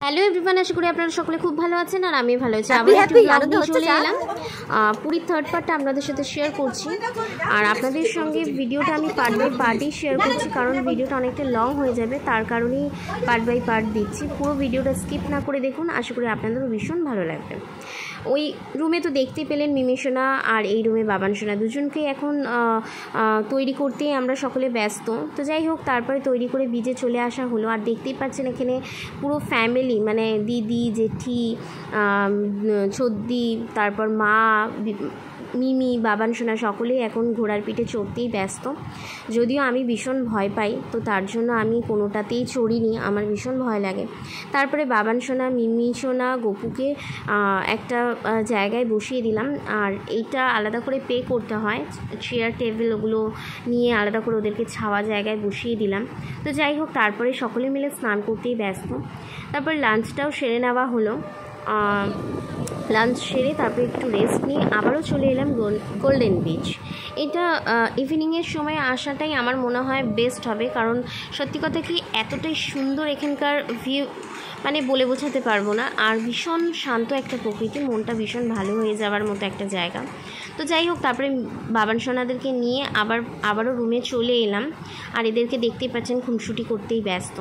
Hello everyone, আশা করি আপনারা সকলে খুব ভালো আছেন আর আমি ভালো আছি। আবার একটু ব্লগ নিয়ে চলে এলাম। পুরীর থার্ড পার্টটা আপনাদের সাথে শেয়ার করছি আর আপনাদের সঙ্গে ভিডিওটা আমি পার্ট বাই পার্টই শেয়ার করছি, কারণ ভিডিওটা অনেকটা লং হয়ে যাবে, তার কারণেই পার্ট বাই পার্ট দিচ্ছি। পুরো ভিডিওটা স্কিপ না করে দেখুন, আশা করি আপনাদেরও ভীষণ ভালো লাগবে। ওই রুমে তো দেখতেই পেলেন মিমিসোনা আর এই রুমে বাবানসোনা দুজনকে এখন তৈরি করতেই আমরা সকলে ব্যস্ত। তো যাই হোক, তারপরে তৈরি করে বিজে চলে আসা হলো। আর দেখতেই পাচ্ছেন এখানে পুরো ফ্যামিলি, মানে দিদি, জেঠি, ছদ্দি, তারপর মা, মিমি, বাবানসোনা সকলেই এখন ঘোড়ার পিঠে চড়তেই ব্যস্ত। যদিও আমি ভীষণ ভয় পাই, তো তার জন্য আমি কোনোটাতেই চড়িনি, আমার ভীষণ ভয় লাগে। তারপরে বাবানসোনা, মিমিসোনা, গপুকে একটা জায়গায় বসিয়ে দিলাম, আর এইটা আলাদা করে পে করতে হয়, চেয়ার টেবিল ওগুলো নিয়ে আলাদা করে ওদেরকে ছাওয়া জায়গায় বসিয়ে দিলাম। তো যাই হোক, তারপরে সকলে মিলে স্নান করতেই ব্যস্ত। তারপর লাঞ্চটাও সেরে নেওয়া হলো। লাঞ্চ সেরে তারপরে একটু রেস্ট নিয়ে আবারও চলে এলাম গোল্ডেন বিচ। এটা ইভিনিংয়ের সময় আসাটাই আমার মনে হয় বেস্ট হবে, কারণ সত্যি কথা কি এতটাই সুন্দর এখানকার ভিউ, মানে বলে বোঝাতে পারবো না। আর ভীষণ শান্ত একটা প্রকৃতি, মনটা ভীষণ ভালো হয়ে যাওয়ার মতো একটা জায়গা। তো যাই হোক, তারপরে বাবানসোনাদেরকে নিয়ে আবারও রুমে চলে এলাম। আর এদেরকে দেখতেই পাচ্ছেন খুনসুটি করতেই ব্যস্ত।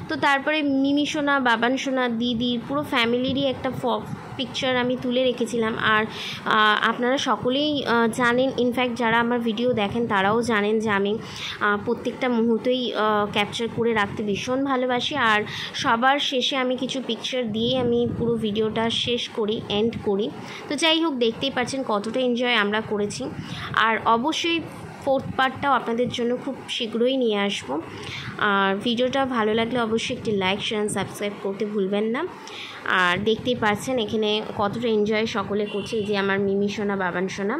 তো তারপরে মিমিসোনা, বাবানসোনা, দিদির পুরো ফ্যামিলিরই একটা পিকচার আমি তুলে রেখেছিলাম। আর আপনারা সকলেই জানেন, ইনফ্যাক্ট যারা আমার ভিডিও দেখেন তারাও জানেন যে আমি প্রত্যেকটা মুহূর্তেই ক্যাপচার করে রাখতে ভীষণ ভালোবাসি। আর সবার শেষে আমি কিছু পিকচার দিয়ে আমি পুরো ভিডিওটা শেষ করি, এন্ড করি। তো যাই হোক, দেখতেই পাচ্ছেন কতটা এনজয় আমরা করেছি। আর অবশ্যই ফোর্থ পার্টটাও আপনাদের জন্য খুব শীঘ্রই নিয়ে আসবো। আর ভিডিওটা ভালো লাগলে অবশ্যই একটি লাইক, শেয়ার, সাবস্ক্রাইব করতে ভুলবেন না। আর দেখতেই পাচ্ছেন এখানে কতটা এনজয় সকলে করছে, এই যে আমার মিমিসোনা, বাবানসোনা।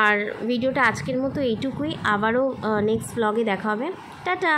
আর ভিডিওটা আজকের মতো এইটুকুই, আবারও নেক্সট ব্লগে দেখা হবে। টাটা।